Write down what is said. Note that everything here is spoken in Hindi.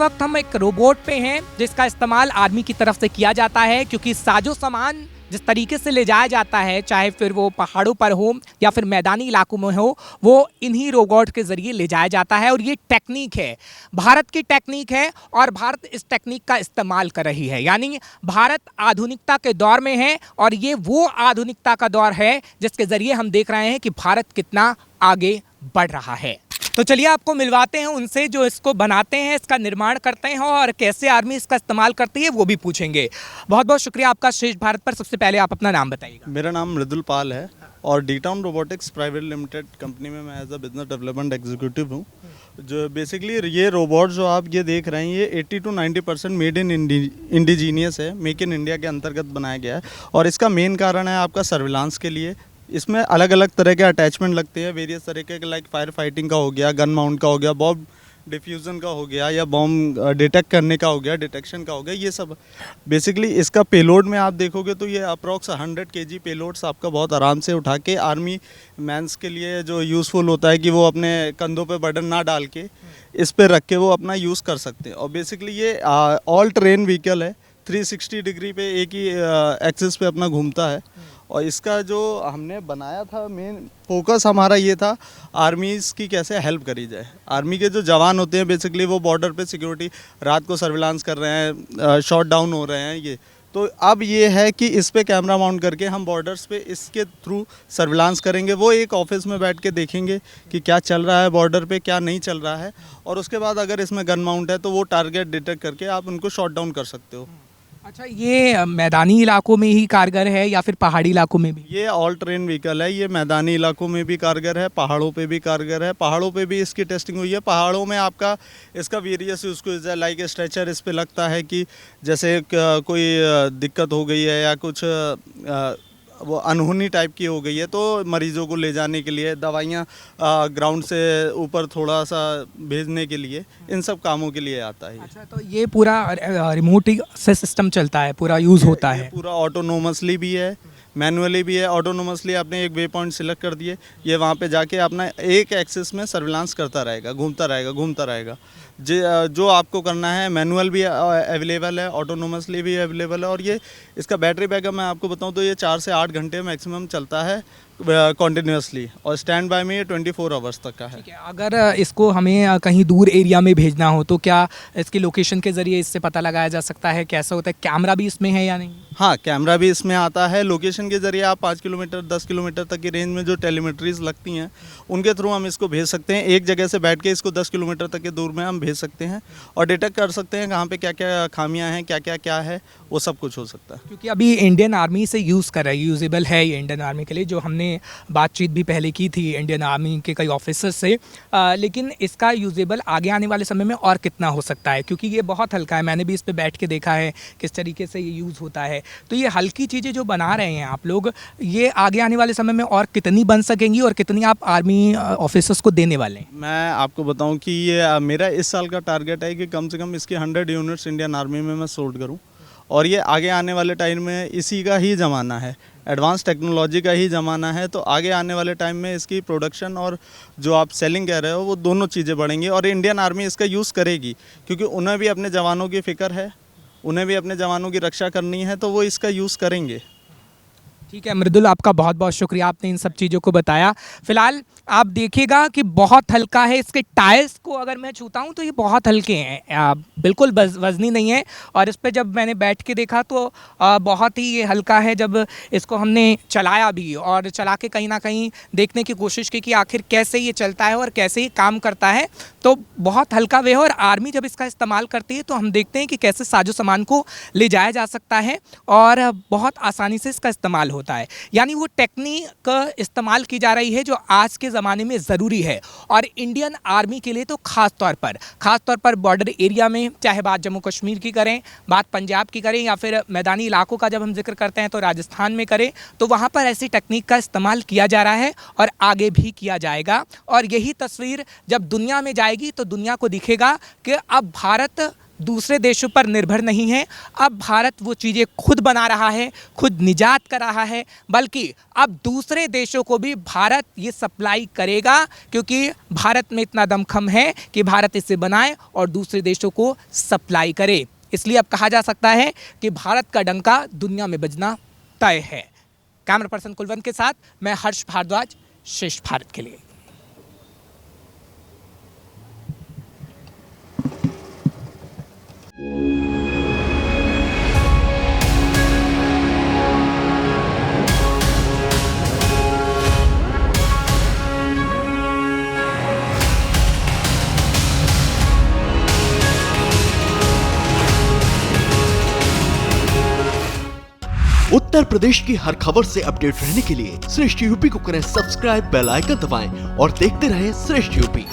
वक्त हम एक रोबोट पे हैं जिसका इस्तेमाल आर्मी की तरफ से किया जाता है, क्योंकि साजो सामान जिस तरीके से ले जाया जाता है, चाहे फिर वो पहाड़ों पर हो या फिर मैदानी इलाकों में हो, वो इन्हीं रोबोट के ज़रिए ले जाया जाता है। और ये टेक्निक है, भारत की टेक्निक है और भारत इस टेक्निक का इस्तेमाल कर रही है। यानी भारत आधुनिकता के दौर में है और ये वो आधुनिकता का दौर है जिसके ज़रिए हम देख रहे हैं कि भारत कितना आगे बढ़ रहा है। तो चलिए आपको मिलवाते हैं उनसे जो इसको बनाते हैं, इसका निर्माण करते हैं और कैसे आर्मी इसका इस्तेमाल करती है वो भी पूछेंगे। बहुत बहुत शुक्रिया आपका श्रेष्ठ भारत पर। सबसे पहले आप अपना नाम बताइएगा। मेरा नाम मृदुल पाल है और D Town Robotics private limited company में मैं as a business development executive हूँ। जो बेसिकली ये रोबोट जो आप ये देख रहे हैं, ये 80 to 90% मेड इन इंडिजीनियस है, मेक इन इंडिया के अंतर्गत बनाया गया है। और इसका मेन कारण है आपका सर्विलांस के लिए। इसमें अलग अलग तरह के अटैचमेंट लगते हैं, वेरियस तरीके के, लाइक फायर फाइटिंग का हो गया, गन माउंट का हो गया, बॉम्ब डिफ्यूज़न का हो गया, या बॉम्ब डिटेक्ट करने का हो गया, डिटेक्शन का हो गया, ये सब। बेसिकली इसका पेलोड में आप देखोगे तो ये अप्रॉक्स 100 kg पेलोड्स आपका बहुत आराम से उठा के आर्मी मैंस के लिए जो यूज़फुल होता है कि वो अपने कंधों पे बर्डन ना डाल के इस पे रख के वो अपना यूज़ कर सकते हैं। और बेसिकली ये ऑल टेरेन व्हीकल है, 360 डिग्री पे एक ही एक्सिस पे अपना घूमता है। और इसका जो हमने बनाया था, मेन फोकस हमारा ये था आर्मीज़ की कैसे हेल्प करी जाए। आर्मी के जो जवान होते हैं बेसिकली वो बॉर्डर पे सिक्योरिटी, रात को सर्विलांस कर रहे हैं, शॉट डाउन हो रहे हैं ये। तो अब ये है कि इस पे कैमरा माउंट करके हम बॉर्डर्स पे इसके थ्रू सर्विलांस करेंगे। वो एक ऑफिस में बैठ के देखेंगे कि क्या चल रहा है बॉर्डर पे, क्या नहीं चल रहा है। और उसके बाद अगर इसमें गन माउंट है तो वो टारगेट डिटेक्ट करके आप उनको शॉट डाउन कर सकते हो। अच्छा, ये मैदानी इलाकों में ही कारगर है या फिर पहाड़ी इलाकों में भी? ये ऑल टेरेन व्हीकल है, ये मैदानी इलाकों में भी कारगर है, पहाड़ों पे भी कारगर है। पहाड़ों पे भी इसकी टेस्टिंग हुई है। पहाड़ों में आपका इसका वेरियस यूज़ को लाइक स्ट्रेचर इस पे लगता है कि जैसे कोई दिक्कत हो गई है या कुछ वो अनहोनी टाइप की हो गई है तो मरीजों को ले जाने के लिए, दवाइयाँ ग्राउंड से ऊपर थोड़ा सा भेजने के लिए, इन सब कामों के लिए आता है। अच्छा, तो ये पूरा रिमोट से सिस्टम चलता है, पूरा यूज़ होता है? पूरा ऑटोनोमसली भी है, मैनुअली भी है। ऑटोनोमसली आपने एक वे पॉइंट सिलेक्ट कर दिए, ये वहाँ पे जाके अपना एक एक्सिस में सर्विलांस करता रहेगा, घूमता रहेगा। जो आपको करना है, मैनुअल भी अवेलेबल है, ऑटोनोमसली भी अवेलेबल है। और ये इसका बैटरी बैकअप मैं आपको बताऊं तो ये 4 से 8 घंटे मैक्सिमम चलता है कॉन्टिन्यूसली, और स्टैंड बाय में ये 24 आवर्स तक का है। ठीक है, अगर इसको हमें कहीं दूर एरिया में भेजना हो तो क्या इसकी लोकेशन के ज़रिए इससे पता लगाया जा सकता है? कैसा होता है, कैमरा भी इसमें है या नहीं? हाँ, कैमरा भी इसमें आता है। लोकेशन के ज़रिए आप 5 किलोमीटर 10 किलोमीटर तक की रेंज में जो टेलीमेट्रीज लगती हैं उनके थ्रू हम इसको भेज सकते हैं। एक जगह से बैठ के इसको 10 किलोमीटर तक के दूर में हम भेज सकते हैं और डिटेक्ट कर सकते हैं कहाँ पे क्या क्या खामियाँ हैं, क्या है, वो सब कुछ हो सकता है। क्योंकि अभी इंडियन आर्मी से यूज़ कर रहा है, यूजेबल है ये इंडियन आर्मी के लिए। जो हमने बातचीत भी पहले की थी इंडियन आर्मी के कई ऑफिसर से, लेकिन इसका यूजेबल आगे आने वाले समय में और कितना हो सकता है, क्योंकि ये बहुत हल्का है। मैंने भी इस पे बैठ के देखा है किस तरीके से ये यूज़ होता है। तो ये हल्की चीज़ें जो बना रहे हैं आप लोग, ये आगे आने वाले समय में और कितनी बन सकेंगी और कितनी आप आर्मी ऑफिसर्स को देने वाले हैं? मैं आपको बताऊं कि ये मेरा इस साल का टारगेट है कि कम से कम इसके 100 यूनिट्स इंडियन आर्मी में मैं सोल्ड करूं। और ये आगे आने वाले टाइम में इसी का ही ज़माना है, एडवांस टेक्नोलॉजी का ही ज़माना है। तो आगे आने वाले टाइम में इसकी प्रोडक्शन और जो आप सेलिंग कह रहे हो वो दोनों चीज़ें बढ़ेंगी और इंडियन आर्मी इसका यूज़ करेगी, क्योंकि उन्हें भी अपने जवानों की फ़िक्र है, उन्हें भी अपने जवानों की रक्षा करनी है, तो वो इसका यूज़ करेंगे। ठीक है मृदुल, आपका बहुत बहुत शुक्रिया, आपने इन सब चीज़ों को बताया। फिलहाल आप देखिएगा कि बहुत हल्का है। इसके टायर्स को अगर मैं छूता हूँ तो ये बहुत हल्के हैं, बिल्कुल वज़नी नहीं है। और इस पे जब मैंने बैठ के देखा तो बहुत ही ये हल्का है। जब इसको हमने चलाया भी और चला के कहीं ना कहीं देखने की कोशिश की कि आखिर कैसे ये चलता है और कैसे ये काम करता है, तो बहुत हल्का वे है। और आर्मी जब इसका इस्तेमाल करती है तो हम देखते हैं कि कैसे साजो सामान को ले जाया जा सकता है और बहुत आसानी से इसका इस्तेमाल होता है। यानी वो टेक्निक इस्तेमाल की जा रही है जो आज के ज़माने में ज़रूरी है। और इंडियन आर्मी के लिए तो ख़ास तौर पर बॉर्डर एरिया में, चाहे बात जम्मू कश्मीर की करें, बात पंजाब की करें, या फिर मैदानी इलाकों का जब हम जिक्र करते हैं तो राजस्थान में करें, तो वहाँ पर ऐसी टेक्निक का इस्तेमाल किया जा रहा है और आगे भी किया जाएगा। और यही तस्वीर जब दुनिया में जाएगी तो दुनिया को दिखेगा कि अब भारत दूसरे देशों पर निर्भर नहीं है। अब भारत वो चीज़ें खुद बना रहा है, खुद निजात कर रहा है, बल्कि अब दूसरे देशों को भी भारत ये सप्लाई करेगा, क्योंकि भारत में इतना दमखम है कि भारत इसे बनाए और दूसरे देशों को सप्लाई करे। इसलिए अब कहा जा सकता है कि भारत का डंका दुनिया में बजना तय है। कैमरा पर्सन कुलवंत के साथ मैं हर्ष भारद्वाज, श्रेष्ठ भारत के लिए। उत्तर प्रदेश की हर खबर से अपडेट रहने के लिए श्रेष्ठ यूपी को करें सब्सक्राइब, बेल आइकन दबाएं और देखते रहें श्रेष्ठ यूपी।